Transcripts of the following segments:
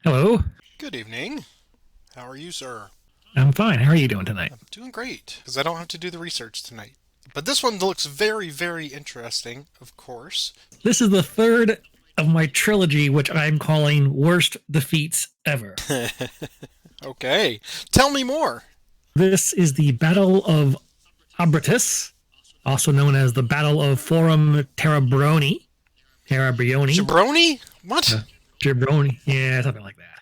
Hello. Good evening. How are you, sir? I'm fine. How are you doing tonight? I'm doing great, because I don't have to do the research tonight. But this one looks very, very interesting, of course. This is the third of my trilogy, which I'm calling Worst Defeats Ever. Okay, tell me more. This is the Battle of Abrittus, also known as the Battle of Forum Terebroni. Terebrioni. Jabroni? What? Uh, Terebroni. Yeah, something like that.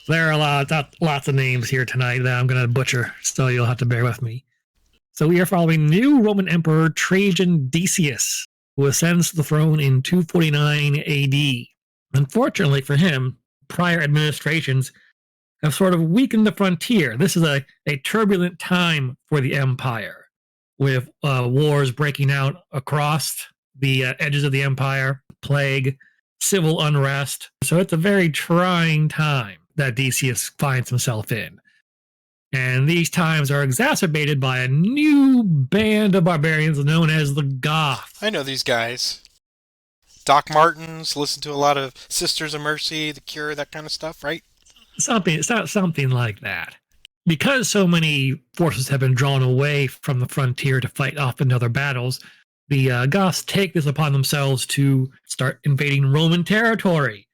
There are lots of names here tonight that I'm going to butcher, so you'll have to bear with me. So we are following new Roman Emperor Trajan Decius, who ascends to the throne in 249 AD. Unfortunately for him, prior administrations have sort of weakened the frontier. This is a turbulent time for the empire, with wars breaking out across the edges of the empire, plague, civil unrest. So it's a very trying time that Decius finds himself in. And these times are exacerbated by a new band of barbarians known as the Goths. I know these guys. Doc Martens, listen to a lot of Sisters of Mercy, The Cure, that kind of stuff, right? It's not something like that. Because so many forces have been drawn away from the frontier to fight off in other battles, the Goths take this upon themselves to start invading Roman territory,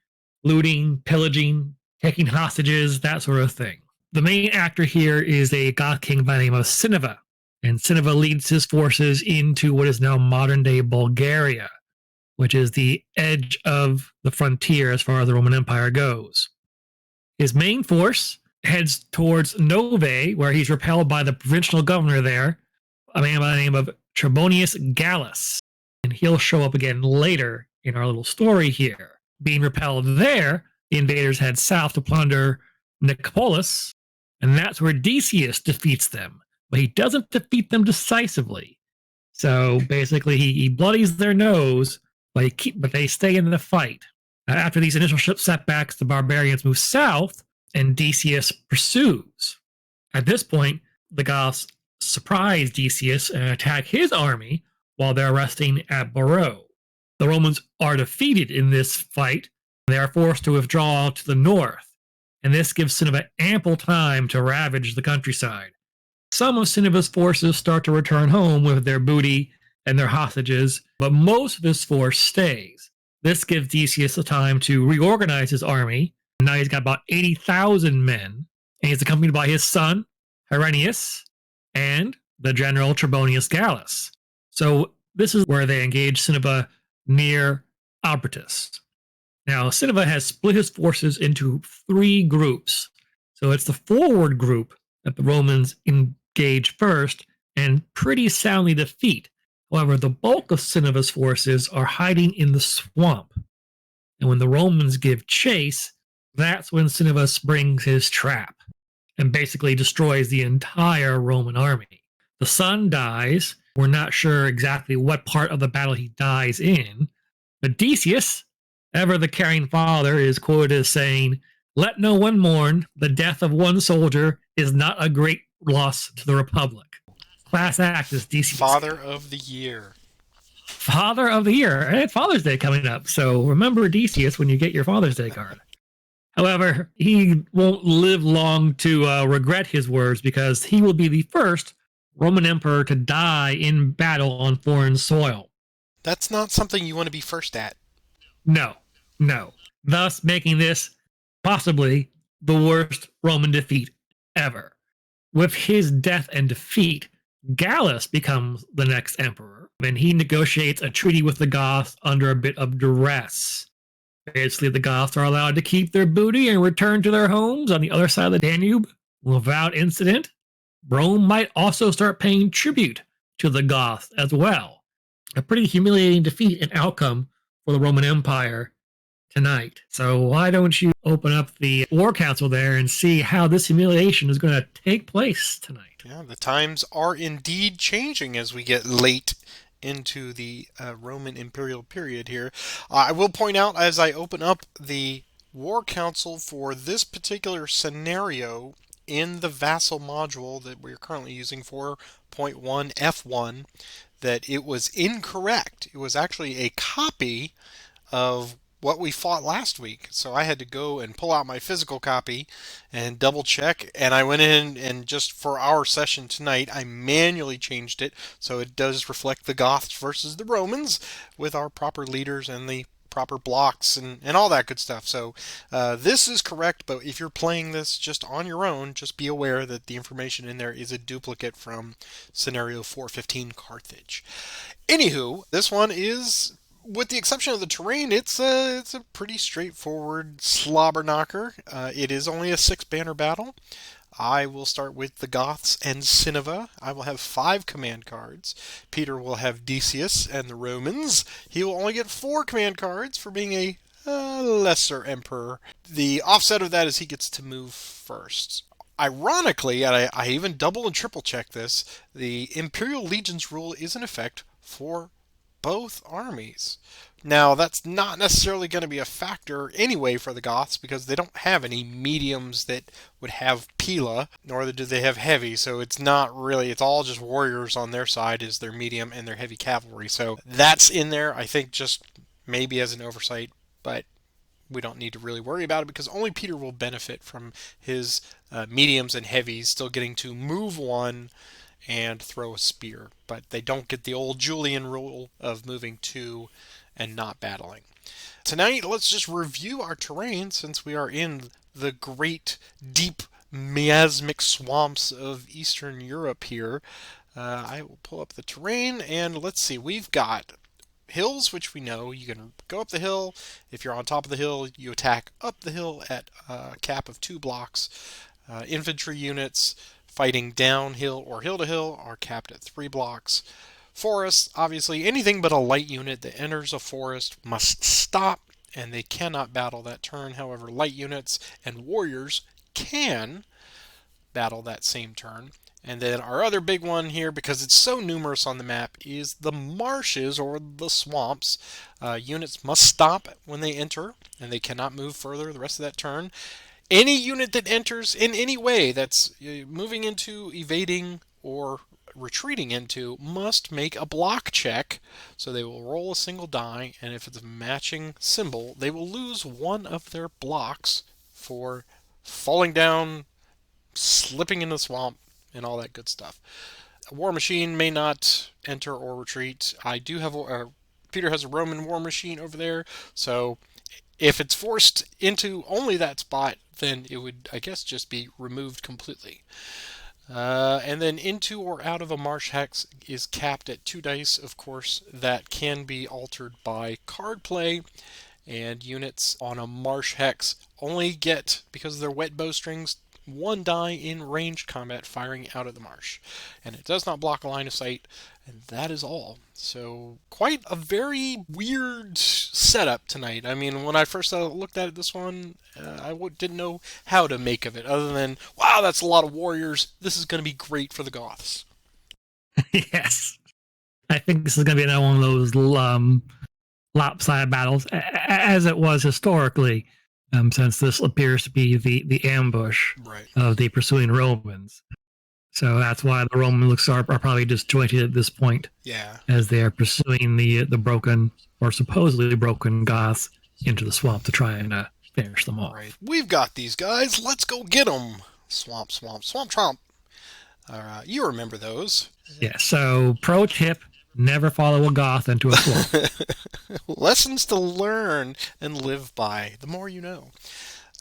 looting, pillaging, taking hostages, that sort of thing. The main actor here is a Goth king by the name of Cineva, and Cineva leads his forces into what is now modern day Bulgaria, which is the edge of the frontier as far as the Roman Empire goes. His main force heads towards Nove, where he's repelled by the provincial governor there, a man by the name of Trebonius Gallus. And he'll show up again later in our little story here. Being repelled there, the invaders head south to plunder Nicopolis, and that's where Decius defeats them. But he doesn't defeat them decisively. So basically, he bloodies their nose, but they stay in the fight. After these initial setbacks, the barbarians move south, and Decius pursues. At this point, the Goths surprise Decius and attack his army while they're resting at Baro. The Romans are defeated in this fight. They are forced to withdraw to the north, and this gives Cineva ample time to ravage the countryside. Some of Cineva's forces start to return home with their booty and their hostages, but most of his force stays. This gives Decius the time to reorganize his army. Now he's got about 80,000 men, and he's accompanied by his son, Herennius, and the general Trebonius Gallus. So this is where they engage Cineva near Abrittus. Now, Cineva has split his forces into three groups. So it's the forward group that the Romans engage first and pretty soundly defeat. However, the bulk of Cineva's forces are hiding in the swamp. And when the Romans give chase, that's when Cineva springs his trap and basically destroys the entire Roman army. The son dies. We're not sure exactly what part of the battle he dies in. But Decius, ever the caring father, is quoted as saying, "Let no one mourn. The death of one soldier is not a great loss to the Republic." Class act is Decius. Father of the Year. Father of the Year. And it's Father's Day coming up, so remember Decius when you get your Father's Day card. However, he won't live long to regret his words because he will be the first Roman emperor to die in battle on foreign soil. That's not something you want to be first at. No, no. Thus making this possibly the worst Roman defeat ever. With his death and defeat, Gallus becomes the next emperor, and he negotiates a treaty with the Goths under a bit of duress. Basically, the Goths are allowed to keep their booty and return to their homes on the other side of the Danube without incident. Rome might also start paying tribute to the Goths as well. A pretty humiliating defeat and outcome for the Roman Empire tonight. So why don't you open up the War Council there and see how this humiliation is going to take place tonight? Yeah, the times are indeed changing as we get late into the Roman imperial period here. I will point out as I open up the War Council for this particular scenario in the vassal module that we're currently using 4.1 F1 that it was incorrect. It was actually a copy of what we fought last week. So I had to go and pull out my physical copy and double check. And I went in and just for our session tonight, I manually changed it so it does reflect the Goths versus the Romans with our proper leaders and the proper blocks and all that good stuff. So this is correct, but if you're playing this just on your own, just be aware that the information in there is a duplicate from scenario 415 Carthage. Anywho, this one is, with the exception of the terrain, it's a pretty straightforward slobber knocker. It is only a 6 banner battle. I will start with the Goths and Cineva. I will have 5 command cards. Peter will have Decius and the Romans. He will only get 4 command cards for being a lesser emperor. The offset of that is he gets to move first. Ironically, and I even double and triple check this, the Imperial Legions rule is in effect for both armies. Now, that's not necessarily going to be a factor anyway for the Goths because they don't have any mediums that would have Pila, nor do they have heavy, so it's not really, it's all just warriors on their side is their medium and their heavy cavalry. So that's in there, I think, just maybe as an oversight, but we don't need to really worry about it because only Peter will benefit from his mediums and heavies still getting to move one and throw a spear, but they don't get the old Julian rule of moving 2 and not battling. Tonight, let's just review our terrain since we are in the great, deep, miasmic swamps of Eastern Europe here. I will pull up the terrain and let's see, we've got hills, which we know you can go up the hill. If you're on top of the hill, you attack up the hill at a cap of 2 blocks. Infantry units fighting downhill or hill to hill are capped at 3 blocks. Forests, obviously, anything but a light unit that enters a forest must stop, and they cannot battle that turn. However, light units and warriors can battle that same turn. And then our other big one here, because it's so numerous on the map, is the marshes or the swamps. Units must stop when they enter, and they cannot move further the rest of that turn. Any unit that enters in any way that's moving into, evading, or retreating into must make a block check. So they will roll a single die, and if it's a matching symbol, they will lose one of their blocks for falling down, slipping into the swamp, and all that good stuff. A war machine may not enter or retreat. I do have Peter has a Roman war machine over there, so if it's forced into only that spot, then it would, I guess, just be removed completely. And then into or out of a marsh hex is capped at 2 dice, of course. That can be altered by card play. And units on a marsh hex only get, because of their wet bowstrings, 1 die in ranged combat firing out of the marsh. And it does not block a line of sight, and that is all. So, quite a very weird setup tonight. I mean, when I first looked at this one, I didn't know how to make of it, other than, wow, that's a lot of warriors. This is going to be great for the Goths. Yes. I think this is going to be another one of those lopsided battles, as it was historically, since this appears to be the ambush of the pursuing Romans. So that's why the Roman looks are probably disjointed at this point. Yeah. As they are pursuing the broken or supposedly broken Goths into the swamp to try and finish them off. Right. We've got these guys. Let's go get them. Swamp, swamp, swamp, tromp. All right. You remember those. Yeah. So pro tip: never follow a Goth into a swamp. Lessons to learn and live by. The more you know.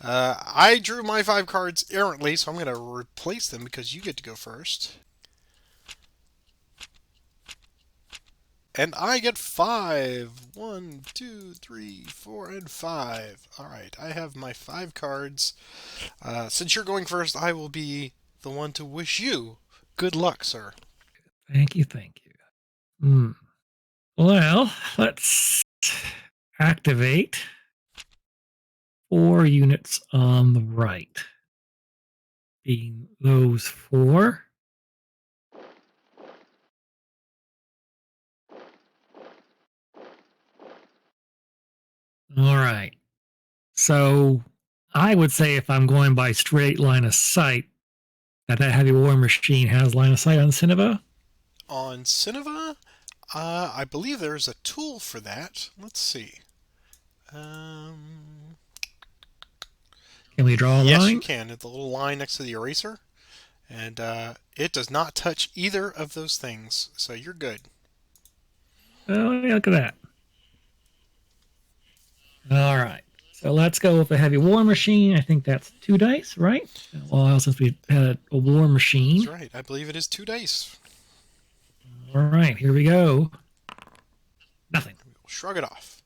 I drew my 5 cards errantly, so I'm going to replace them because you get to go first. And I get 5. 1, 2, 3, 4, and 5. All right, I have my 5 cards. Since you're going first, I will be the one to wish you good luck, sir. Thank you, thank you. Well, let's activate 4 units on the right. Being those 4. All right. So I would say if I'm going by straight line of sight, that heavy war machine has line of sight on Cineva. On Cineva, I believe there's a tool for that. Let's see. Um, Can we draw a yes, you line? can. The little line next to the eraser. And it does not touch either of those things, so you're good. Oh, yeah, look at that. All right. So let's go with the heavy war machine. I think that's 2 dice, right? It's been a while since we had a war That's machine. right. I believe it is 2 dice. All right, here we go. Nothing. We will shrug it off.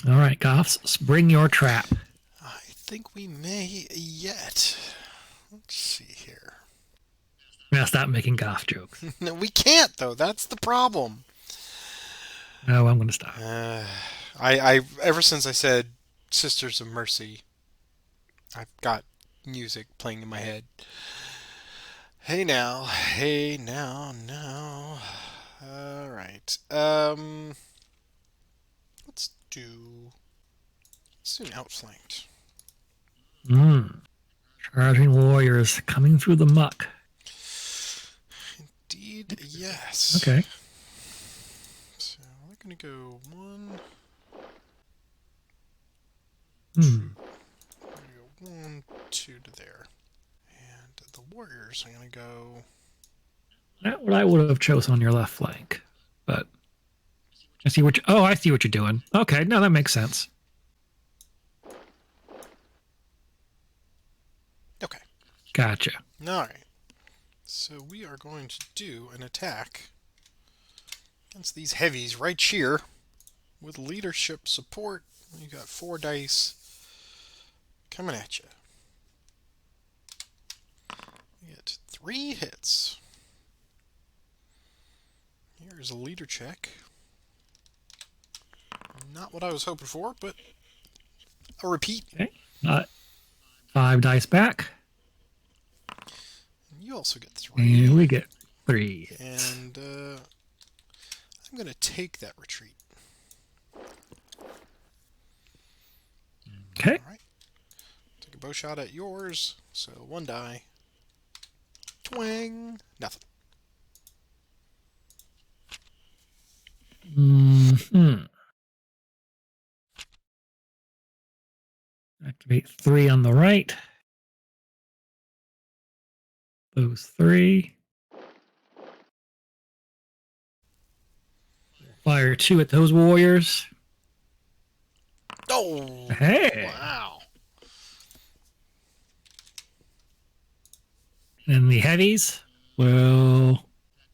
All right, Goths, bring your trap. I think we may yet. Let's see here. Now stop making Goth jokes. No, we can't though. That's the problem. No, I'm going to stop. I ever since I said Sisters of Mercy, I've got music playing in my head. Hey now. All right. Let's do an outflanked. Charging warriors coming through the muck. Indeed, yes. Okay. So we're gonna go 1. Hmm. We're gonna go 1, 2 to there, and the warriors are gonna go. Not what I would have chosen on your left flank, but I see what. I see what you're doing. Okay, no, that makes sense. Okay. Gotcha. All right. So we are going to do an attack against these heavies right here with leadership support. You got 4 dice coming at you. You get 3 hits. Here's a leader check. Not what I was hoping for, but a repeat. Okay. 5 dice back. And you also get 3. And we get 3. And I'm going to take that retreat. Okay. All right. Take a bow shot at yours. So 1 die. Twang. Nothing. Activate 3 on the right. Those 3. Fire 2 at those warriors. Oh! Hey! Wow. And the heavies will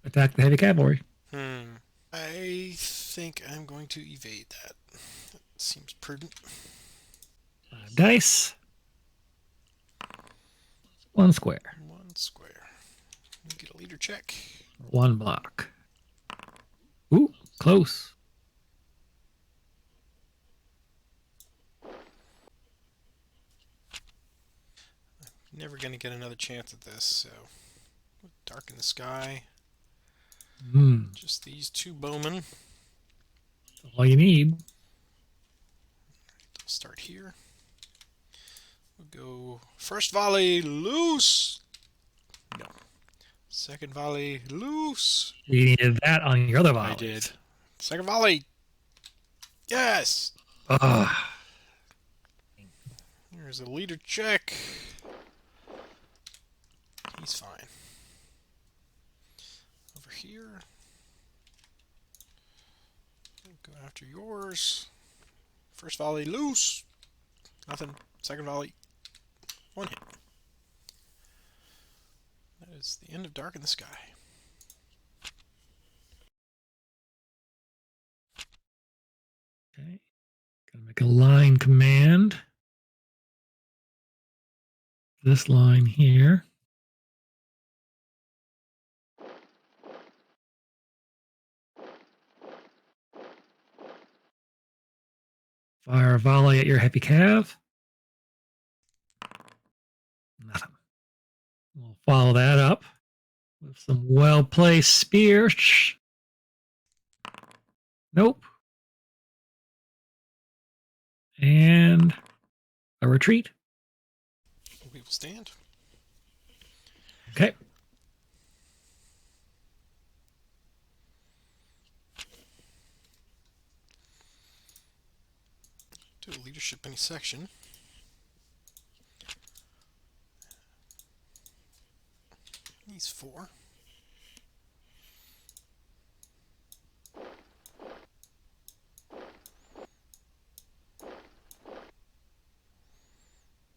attack the heavy cavalry. I think I'm going to evade that. That seems prudent. 5 dice. 1 square. 1 square. You get a leader check. 1 block. Ooh, close. Never going to get another chance at this, so darken the sky. Just these 2 bowmen. All you need. I'll start here. We'll go first volley, loose. No. Second volley, loose. You needed that on your other volleys. I did. Second volley. Yes. Here's a leader check. He's fine. Over here. Go after yours. First volley, loose. Nothing. Second volley, 1 hit. That is the end of Dark in the Sky. Okay. Gonna make a line command. This line here. Fire a volley at your heavy cav. Nothing. We'll follow that up with some well-placed spears. Nope. And a retreat. We will stand. Okay. Do a leadership any section. These 4.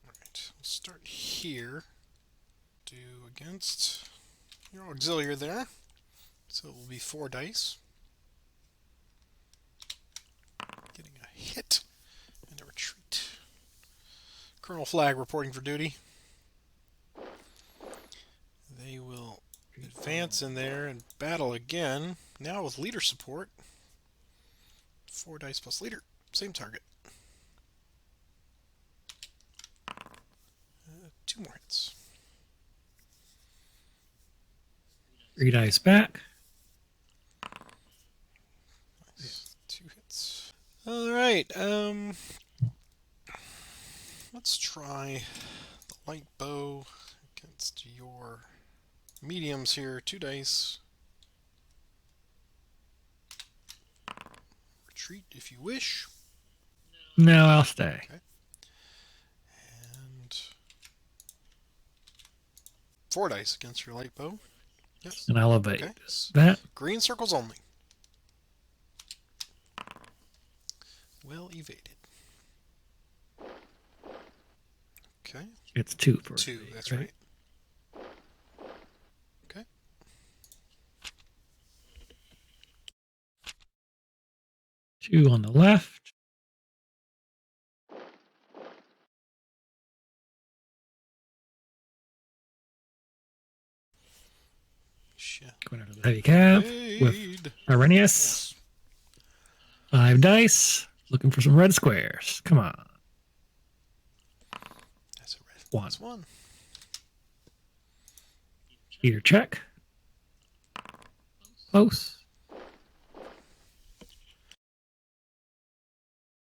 Alright, we'll start here. Do against your auxiliary there. So it will be 4 dice. Getting a hit and a retreat. Colonel Flag reporting for duty. They will advance in there and battle again. Now with leader support. 4 dice plus leader. Same target. 2 more hits. 3 dice back. Nice. 2 hits. Alright, let's try the light bow against your mediums here. 2 dice. Retreat if you wish. No, I'll stay. Okay. And 4 dice against your light bow. Yes. And I'll evade Okay. that. Green circles only. Well evaded. Okay. It's 2 for 2, evade, that's right. Okay. Two on the left. Shit. Going under the heavy cab with Evade. Herennius. Yes. 5 dice. Looking for some red squares. Come on. That's a red. 1. That's 1. Either check. Close.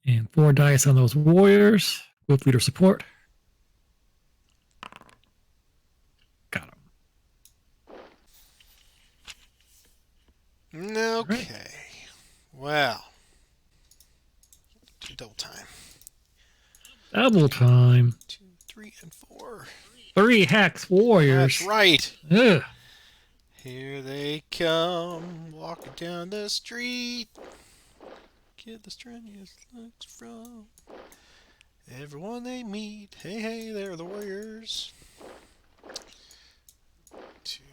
And 4 dice on those warriors with leader support. Got him. Okay. Right. Well. Do double time. Double time. 2, 3, and 4. 3 hex warriors. That's right. Ugh. Here they come, walking down the street. Get the strenuous looks from everyone they meet. Hey, hey, they're the warriors. 2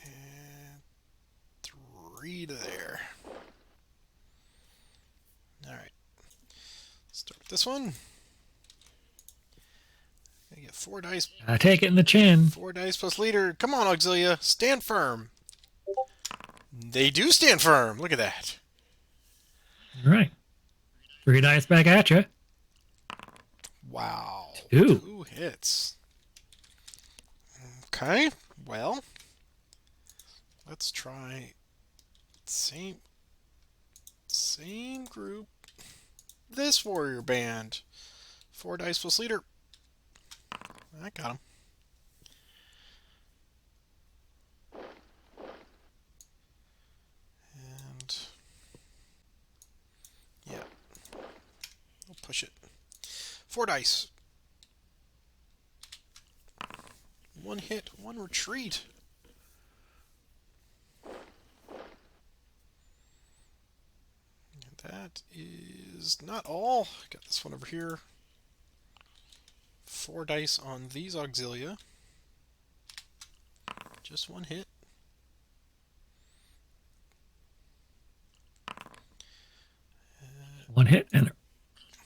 and 3 to there. Alright. Start with this one. I get 4 dice. I take it in the chin. 4 dice plus leader. Come on, Auxilia. Stand firm. They do stand firm. Look at that. All right. 3 dice back at you. Wow. 2. 2 hits. Okay. Well, let's try same group. This warrior band. 4 dice plus leader. I got him. And yeah, we'll push it. 4 dice. 1 hit, 1 retreat. And that is not all. Got this one over here. 4 dice on these auxilia. Just 1 hit. 1 hit and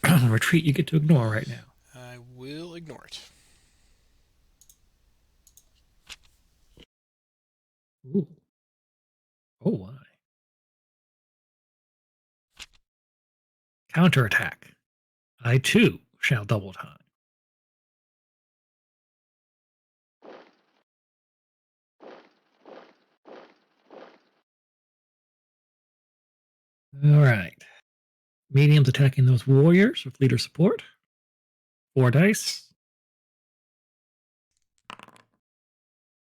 a retreat you get to ignore right now. I will ignore it. Ooh. Oh, why? Counterattack. I too shall double time. All right. Mediums attacking those warriors with leader support. 4 dice.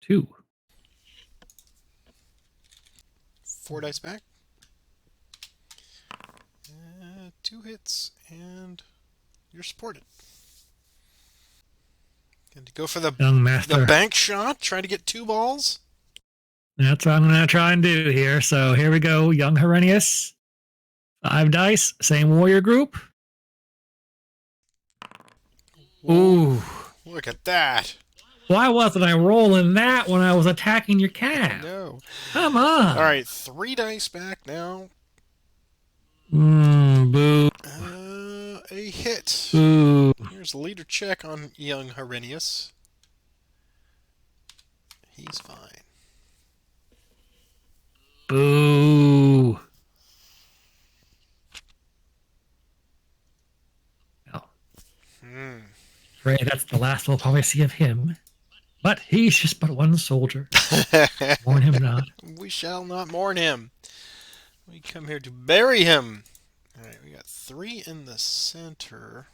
2. 4 dice back. 2 hits and you're supported. Going to go for the Young master. bank shot. Try to get 2 balls. That's what I'm going to try and do here. So here we go. Young Herennius. 5 dice. Same warrior group. Ooh. Look at that. Why wasn't I rolling that when I was attacking your I cat? know. Come on. All right, 3 dice back now. Boo. A hit. Boo. Here's a leader check on young Herennius. He's fine. Boo. No. Afraid that's the last we'll probably see of him. But he's just but one soldier. Mourn him not. We shall not mourn him. We come here to bury him. All right, we got 3 in the center.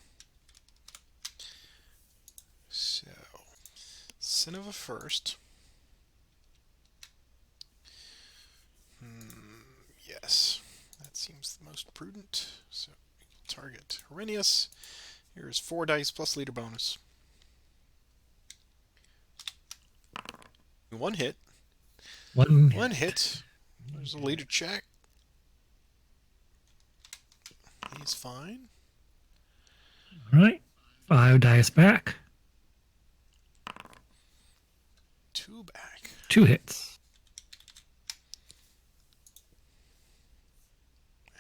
So, Cineva first. Yes, that seems the most prudent. So, target Herennius. Here's 4 dice plus leader bonus. 1 hit. One hit. There's a leader check. He's fine. All right. 5 dice back. 2 back. 2 hits.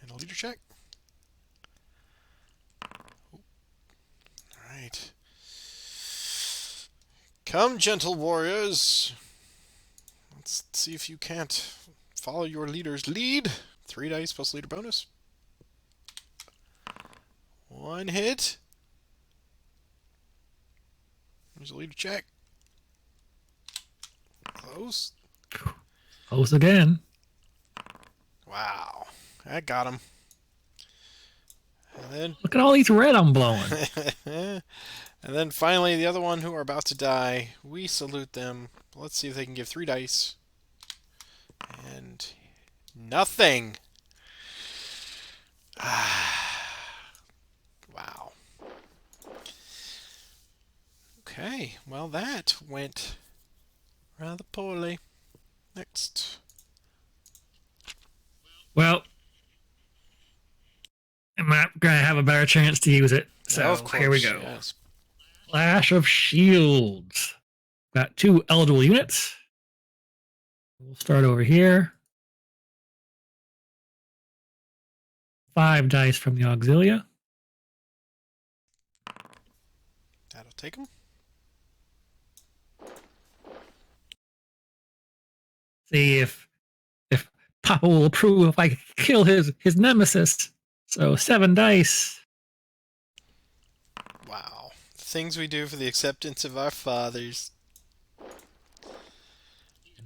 And a leader check. All right. Come, gentle warriors. Let's see if you can't follow your leader's lead. 3 dice plus leader bonus. 1 hit. There's a leader check. Close. Close again. Wow. That got him. And then Look at all these red I'm blowing. and then finally the other one who are about to die. We salute them. Let's see if they can give 3 dice. And nothing. Wow. Okay, well that went rather poorly. Next. Well, I'm not going to have a better chance to use it. So Of course, here we go. Yes. Clash of Shields. Got 2 eligible units. We'll start over here. 5 dice from the Auxilia. That'll take him. See if Papa will approve if I kill his nemesis. So 7 dice. Wow. Things we do for the acceptance of our fathers.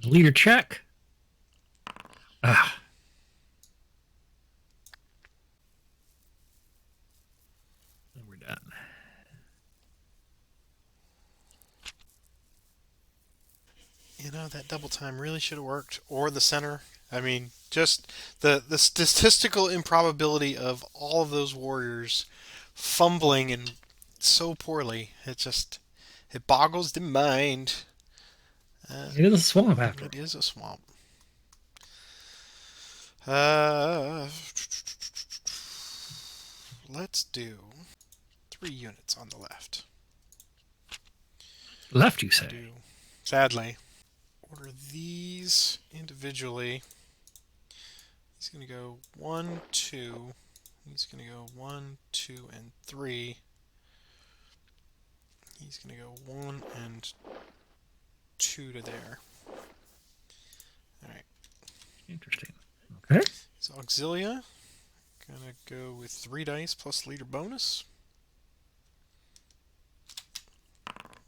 Leader check. Ah. And we're done. You know, that double time really should have worked. Or the center. I mean, just the statistical improbability of all of those warriors fumbling and so poorly. It boggles the mind. It is a swamp after. It is a swamp. Let's do 3 units on the left. Left, you say? Sadly. Order these individually. He's going to go 1, 2. He's going to go 1, 2, and 3. He's going to go 1 and 2 to there. Alright. Interesting. Okay. So Auxilia. Gonna go with 3 dice plus leader bonus.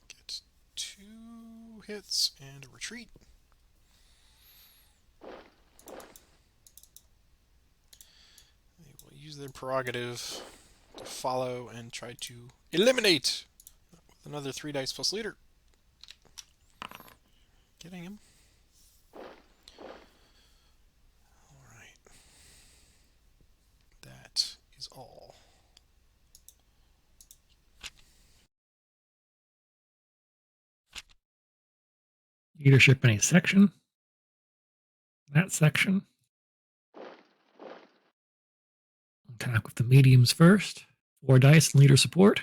Get 2 hits and a retreat. They will use their prerogative to follow and try to eliminate with another 3 dice plus leader. Getting him. Alright. That is all. Leadership in a section. That section. Attack with the mediums first. 4 dice and leader support.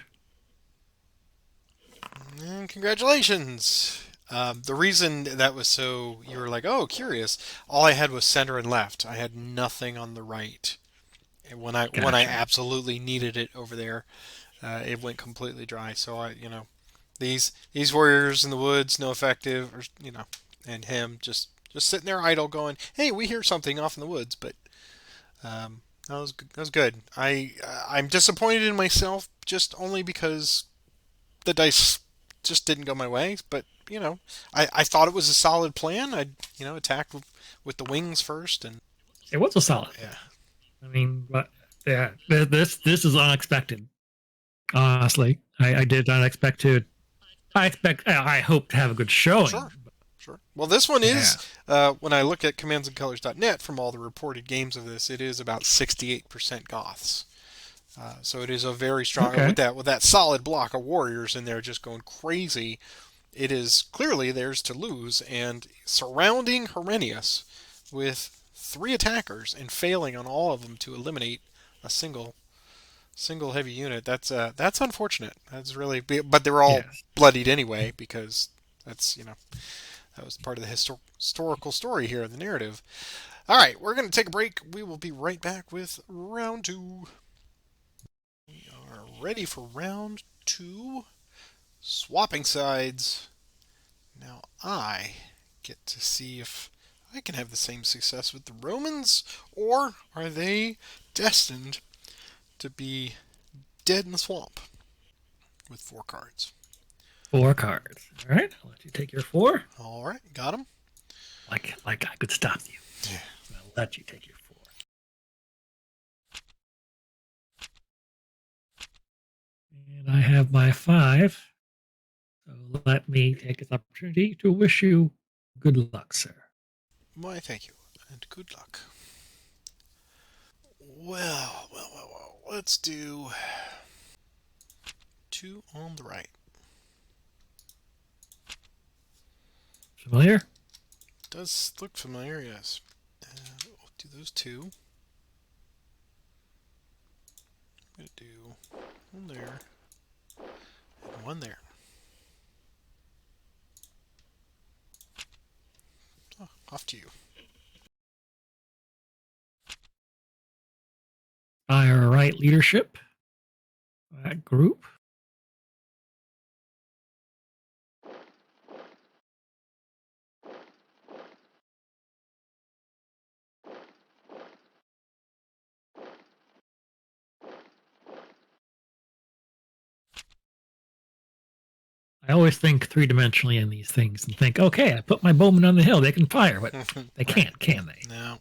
And congratulations! The reason that was so you were like, oh, curious. All I had was center and left. I had nothing on the right. And when I Gotcha. absolutely needed it over there, it went completely dry. So these warriors in the woods, no effective, or and him just sitting there idle, going, hey, we hear something off in the woods, but that was good. I'm disappointed in myself just only because the dice just didn't go my way. But I thought it was a solid plan. I attacked with the wings first, and It was a solid. yeah, I mean, but yeah, this is unexpected. Honestly, I did not expect to. I hope to have a good showing. sure. Sure. Well, this one Yeah. is, when I look at commandsandcolors.net from all the reported games of this, it is about 68% Goths. So it is a very strong, Okay. with that solid block of warriors in there just going crazy. It is clearly theirs to lose, and surrounding Herennius with 3 attackers and failing on all of them to eliminate a single heavy unit. That's unfortunate. That's really, but they were all Yes. bloodied anyway because that's that was part of the historical story here in the narrative. All right, we're going to take a break. We will be right back with round 2. We are ready for round 2. Swapping sides. Now I get to see if I can have the same success with the Romans, or are they destined to be dead in the swamp with 4 cards? 4 cards. All right. I'll let you take your 4. All right, got them. Like I could stop you. Yeah. I'll let you take your 4. And I have my 5. So let me take this opportunity to wish you good luck, sir. Why, thank you, and good luck. Well. Let's do 2 on the right. Familiar? Does look familiar, yes. We'll do those 2. I'm going to do 1 there and 1 there. Oh, off to you. Fire right leadership. That group. I always think 3-dimensionally in these things and think, okay, I put my bowmen on the hill, they can fire, but they can't, can they? No.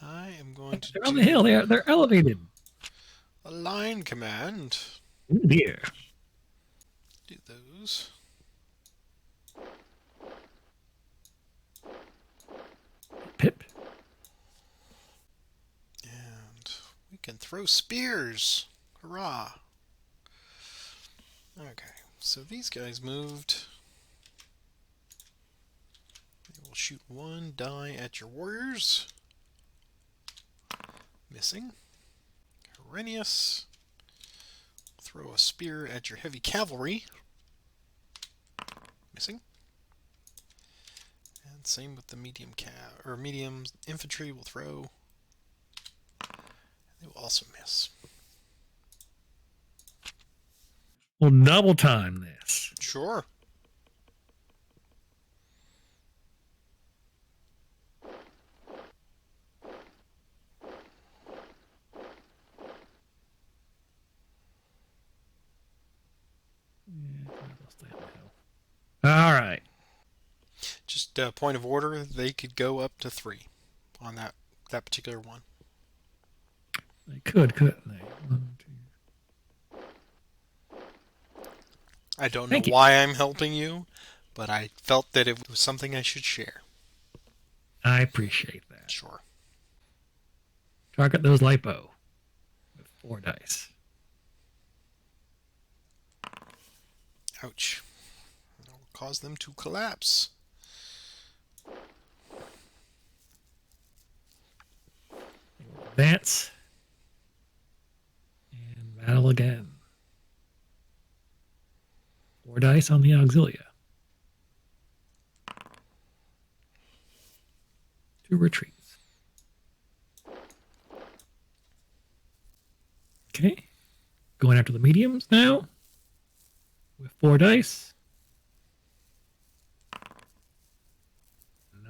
I am going to They're on the hill, do they're elevated. a line command. Ooh, dear. Do those. Pip. And we can throw spears. Hurrah. Okay, so these guys moved. They will shoot 1 die at your warriors. Missing. Herennius. Throw a spear at your heavy cavalry. Missing. And same with the medium medium infantry will throw. They will also miss. We'll double time this. Sure. All right. Just a point of order, they could go up to 3 on that particular one. They could, couldn't they? 1, 2. I don't know Thank you. why I'm helping you, but I felt that it was something I should share. I appreciate that. Sure. Target those lipo with 4 dice. Ouch. I'll cause them to collapse. Advance. And battle again. 4 dice on the Auxilia. 2 retreats. Okay. Going after the mediums now. With 4 dice.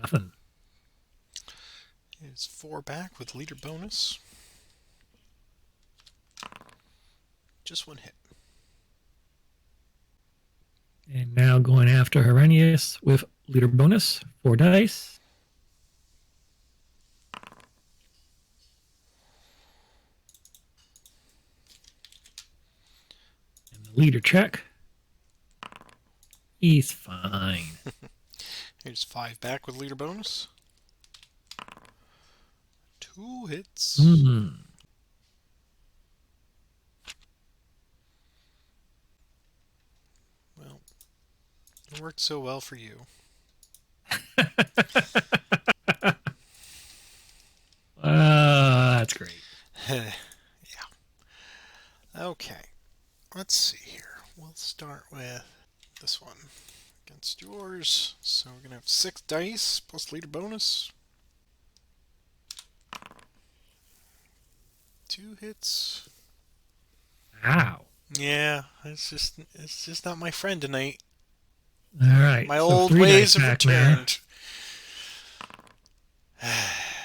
Nothing. It's 4 back with leader bonus. Just 1 hit. And now going after Herennius with leader bonus. 4 dice. And the leader check. He's fine. Here's 5 back with leader bonus. 2 hits. Well, it worked so well for you. That's great. Yeah. Okay. Let's see here. We'll start with this one against yours. So we're going to have 6 dice plus leader bonus. 2 hits. Wow. Yeah, it's just not my friend tonight. All right. My so old 3 ways dice have back now. returned.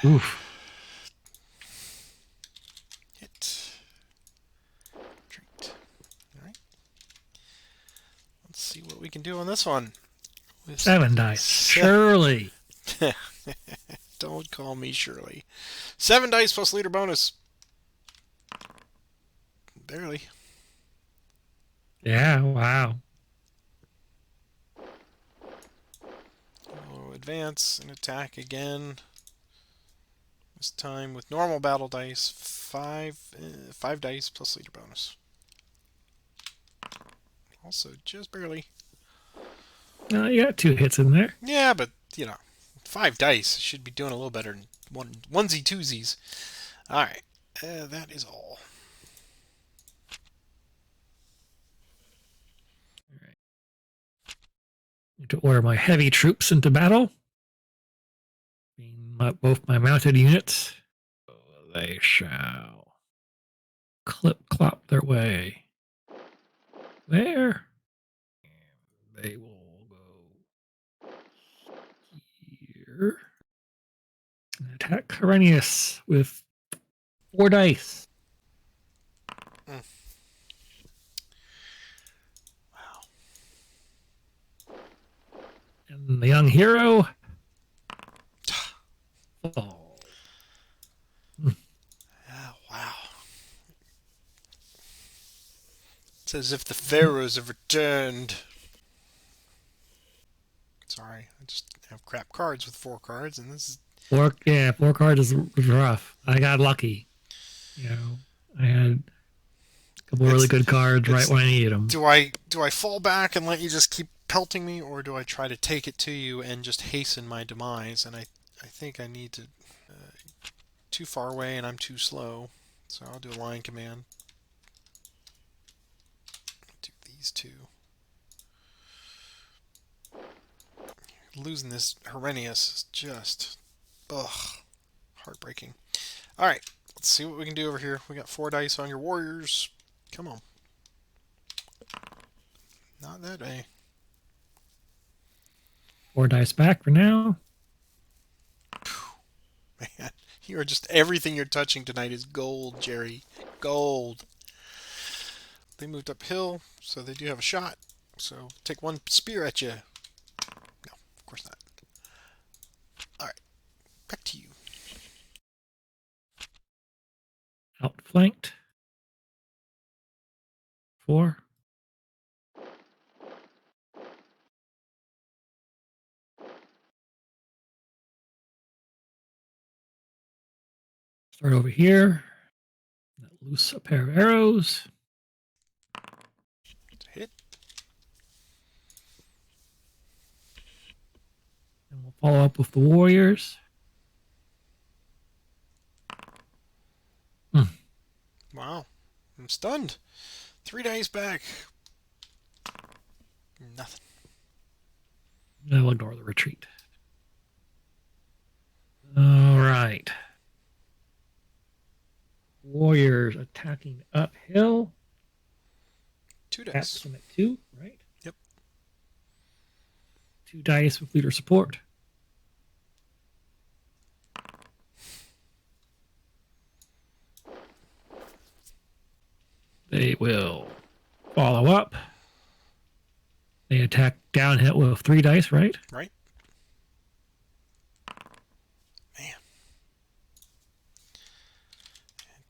Oof. Hit. Retreat. Alright. Let's see what we can do on this one. With 7 dice. Surely. Don't call me Shirley. 7 dice plus leader bonus. Barely. Yeah, wow. Oh, advance and attack again. This time with normal battle dice. 5 dice plus leader bonus. Also, just barely. You got 2 hits in there. Yeah, but, 5 dice. Should be doing a little better than onesie twosies. Alright. That is all. All right. Need to order my heavy troops into battle. Both my mounted units. They shall clip-clop their way there. And they will go here. And attack Herennius with 4 dice. Wow. And the young hero. Oh. Wow. It's as if the pharaohs have returned. Sorry, I just have crap cards with 4 cards, and this is... 4 cards is rough. I got lucky. I had a couple really good cards right when I needed them. Do I fall back and let you just keep pelting me, or do I try to take it to you and just hasten my demise? And I think I need to... too far away, and I'm too slow. So I'll do a line command. Do these 2. Losing this Herennius is just... heartbreaking. Alright, let's see what we can do over here. We got 4 dice on your warriors. Come on. Not that way. 4 dice back for now. Man, you are just... everything you're touching tonight is gold, Jerry. Gold. They moved uphill, so they do have a shot. So take 1 spear at you. No, of course not. Alright, back to you. Outflanked. 4. Start over here. Loose a pair of arrows. Hit. Follow up with the warriors. Wow. I'm stunned. 3 days back. Nothing. I'll ignore the retreat. All right. Warriors attacking uphill. 2 Taps dice. them at 2, right? Yep. 2 dice with leader support. They will follow up. They attack downhill with 3 dice, right? Right? Man.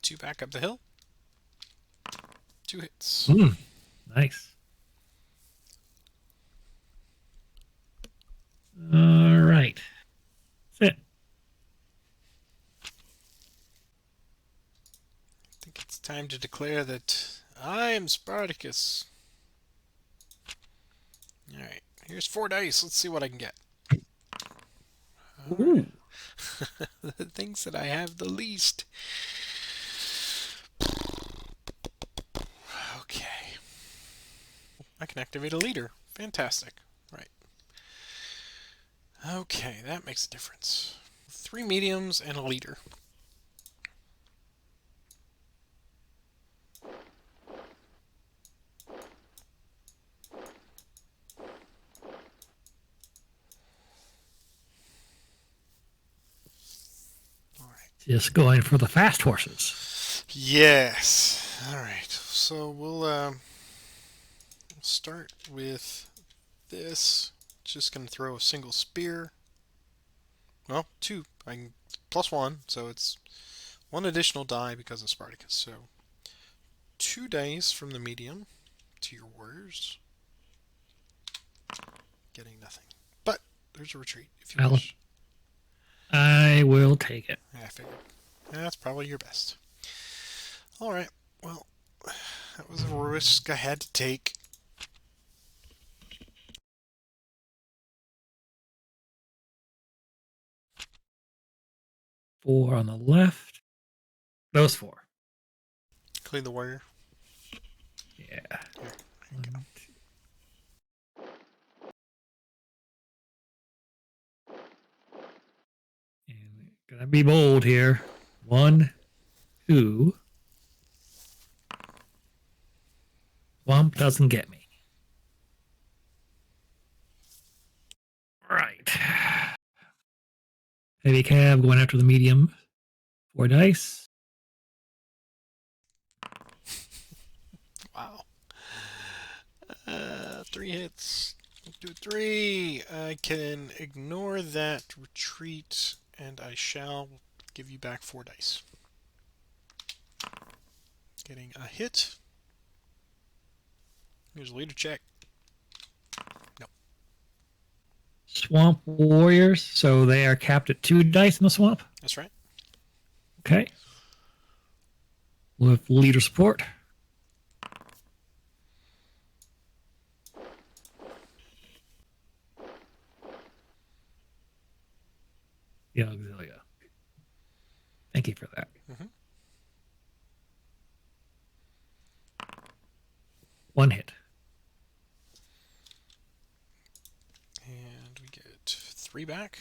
2 back up the hill. 2 hits. Nice. All right. That's it. I think it's time to declare that I am Spartacus. Alright, here's 4 dice. Let's see what I can get. Ooh. The things that I have the least. Okay. I can activate a leader. Fantastic. Right. Okay, that makes a difference. 3 mediums and a leader. Just going for the fast horses. Yes. Alright, so we'll start with this. Just going to throw a single spear. Well, 2. I can +1, so it's 1 additional die because of Spartacus. So 2 dice from the medium to your warriors. Getting nothing. But there's a retreat if you wish. I will take it. Yeah, I figured. That's probably your best. Alright, well, that was a risk I had to take. Four on the left. Those 4. Clean the warrior. Yeah. Here, there you go. 1, 2. And gonna be bold here. 1, 2. Swamp doesn't get me. Right. Heavy cab going after the medium. 4 dice. Wow. 3 hits. Let's do 3. I can ignore that retreat, and I shall give you back 4 dice. Getting a hit. Here's a leader check. Nope. Swamp warriors, so they are capped at 2 dice in the swamp. That's right. Okay. With leader support. Yeah, Auxilia. Thank you for that. Mm-hmm. 1 hit. And we get 3 back.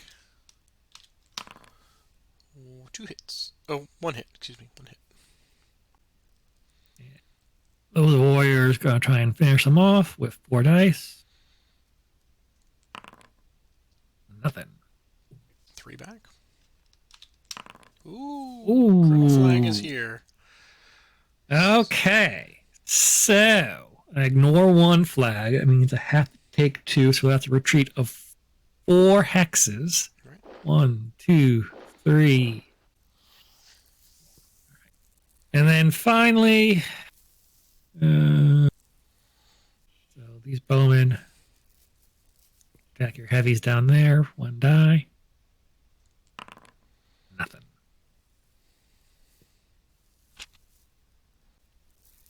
2 hits. Oh, 1 hit. Excuse me. 1 hit. Those warriors gonna try and finish them off with 4 dice. Nothing. 3 back. Ooh. Ooh. Colonel Flag is here. Okay. So, I ignore 1 flag. It means I have to take 2, so that's a retreat of 4 hexes. Right. 1, 2, 3. And then finally, so these bowmen attack your heavies down there. 1 die. Nothing.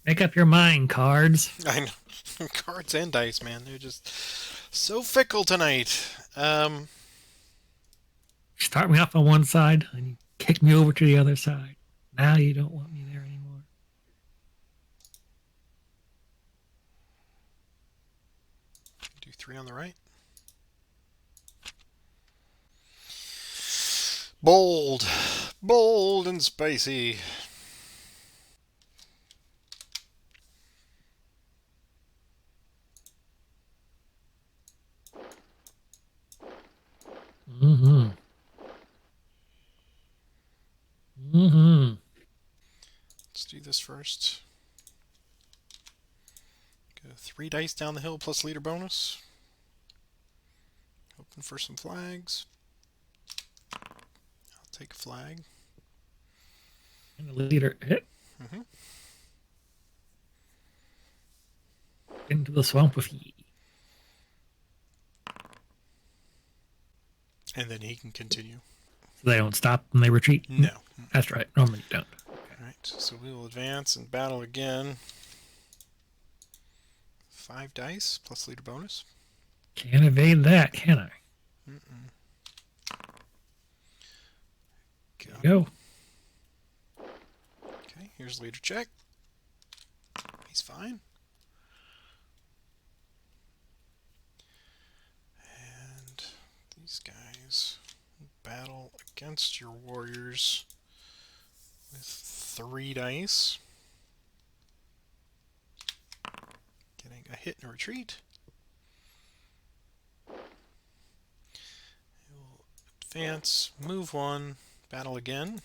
Make up your mind, cards. I know. Cards and dice, man. They're just so fickle tonight. start me off on one side and you kick me over to the other side. Now you don't want me there anymore. Do 3 on the right. Bold. Bold and spicy. Mm-hmm. Mm-hmm. Let's do this first. Go 3 dice down the hill plus leader bonus. Hoping for some flags. I'll take a flag. And the leader hit. Mm-hmm. Into the swamp with ye. And then he can continue. So they don't stop and they retreat? No. That's right. Normally you don't. Alright, so we will advance and battle again. 5 dice plus leader bonus. Can't evade that, can I? There you go. Okay, here's leader check. He's fine. And these guys battle against your warriors with 3 dice. Getting a hit and a retreat. We'll advance, move 1, battle again.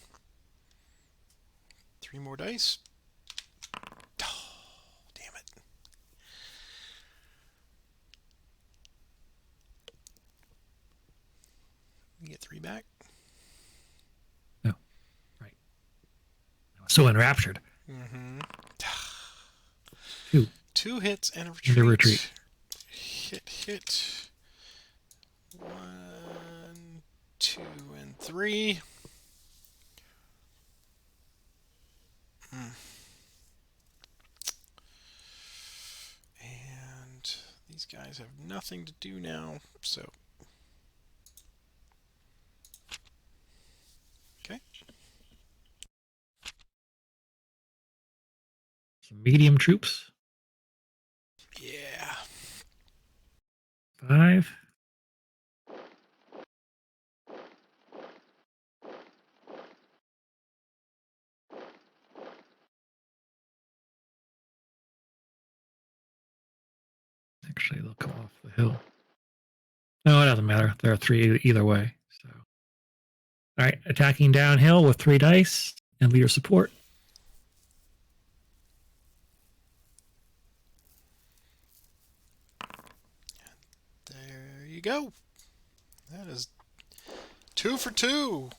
3 more dice. Oh, damn it. We get 3 back. No. Right. I was so enraptured. Mm-hmm. 2. 2 hits and a retreat. The retreat. Hit. 1, 2, and 3. And these guys have nothing to do now, so. Okay. Some medium troops. Yeah. 5. Actually, they'll come off the hill. No, it doesn't matter. There are 3 either way. So, all right, attacking downhill with 3 dice and leader support. There you go. That is 2 for 2.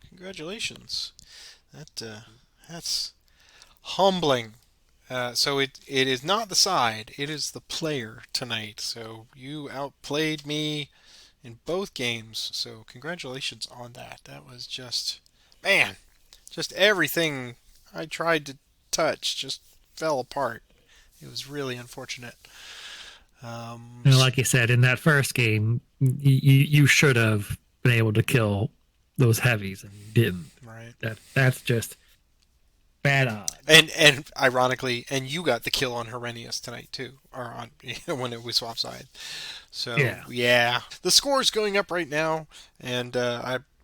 Congratulations. That's humbling. So it is not the side, it is the player tonight. So you outplayed me in both games. So congratulations on that. That was just, man, just everything I tried to touch just fell apart. It was really unfortunate. Like you said, in that first game, you should have been able to kill those heavies, and you didn't. Right. That's just bad odds. And ironically, and you got the kill on Herennius tonight too, or on when we swap side. So yeah. The score is going up right now, and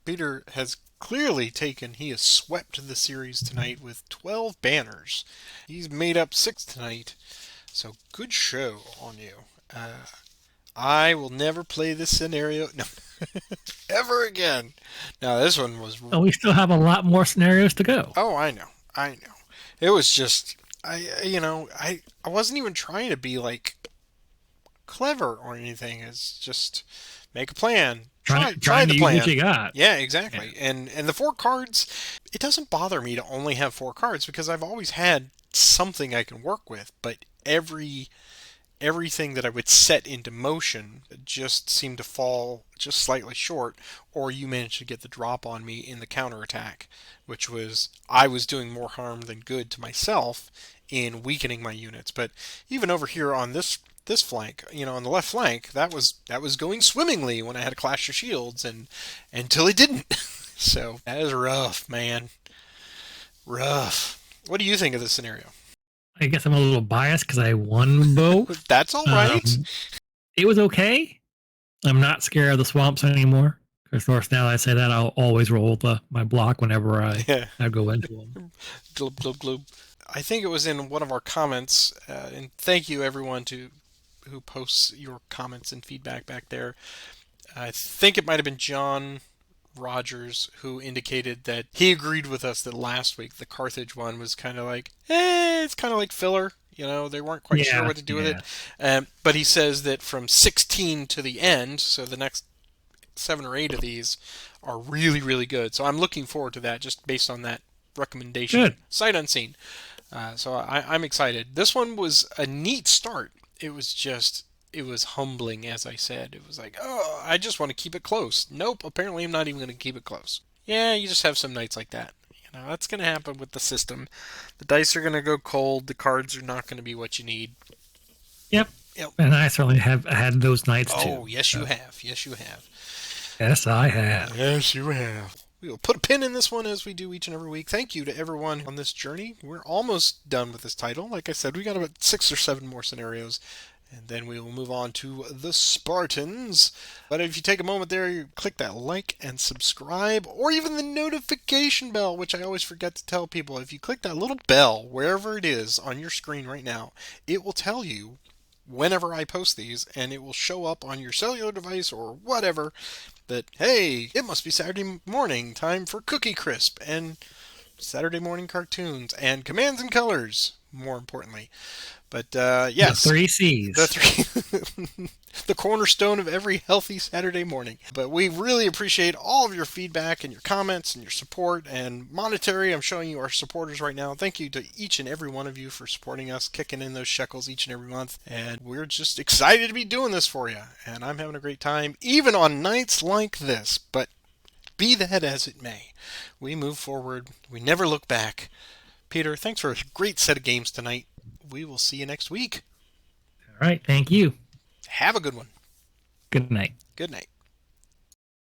Peter has clearly taken. He has swept the series tonight with 12 banners. He's made up 6 tonight. So good show on you. I will never play this scenario ever again. Now this one was. Oh, we still have a lot more scenarios to go. Oh, I know. It was just I wasn't even trying to be like clever or anything. It's just make a plan. Try the to plan. Use what you got. Yeah, exactly. Yeah. And the 4 cards, it doesn't bother me to only have 4 cards because I've always had something I can work with, but every everything that I would set into motion just seemed to fall just slightly short, or you managed to get the drop on me in the counterattack, which was I was doing more harm than good to myself in weakening my units. But even over here on this flank, on the left flank, that was going swimmingly when I had a Clash of Shields, and until it didn't. So that is rough, man. Rough. What do you think of this scenario? I guess I'm a little biased because I won both. That's all right. It was okay. I'm not scared of the swamps anymore. Of course, now that I say that, I'll always roll my block whenever I go into them. Glub, glub, glub. I think it was in one of our comments, and thank you everyone who posts your comments and feedback back there. I think it might have been John Rogers who indicated that he agreed with us that last week the Carthage one was kind of like, it's kind of like filler. They weren't quite sure what to do with it. But he says that from 16 to the end, so the next 7 or 8 of these are really, really good. So I'm looking forward to that just based on that recommendation. Good. Sight unseen. So I'm excited. This one was a neat start. It was humbling, as I said. It was like, oh, I just want to keep it close. Nope, apparently I'm not even going to keep it close. Yeah, you just have some nights like that. That's going to happen with the system. The dice are going to go cold. The cards are not going to be what you need. Yep. And I certainly have had those nights too. Oh, yes, you have. Yes, you have. Yes, I have. Yes, you have. We will put a pin in this one as we do each and every week. Thank you to everyone on this journey. We're almost done with this title. Like I said, we got about 6 or 7 more scenarios. And then we will move on to the Spartans. But if you take a moment there, you click that like and subscribe, or even the notification bell, which I always forget to tell people. If you click that little bell, wherever it is on your screen right now, it will tell you whenever I post these, and it will show up on your cellular device or whatever that, hey, it must be Saturday morning, time for Cookie Crisp, and Saturday morning cartoons, and Commands and Colors, more importantly. But yes, the 3 C's. The cornerstone of every healthy Saturday morning. But we really appreciate all of your feedback and your comments and your support. And monetary, I'm showing you our supporters right now. Thank you to each and every one of you for supporting us, kicking in those shekels each and every month. And we're just excited to be doing this for you. And I'm having a great time, even on nights like this. But be that as it may, we move forward. We never look back. Peter, thanks for a great set of games tonight. We will see you next week. All right. Thank you. Have a good one. Good night. Good night.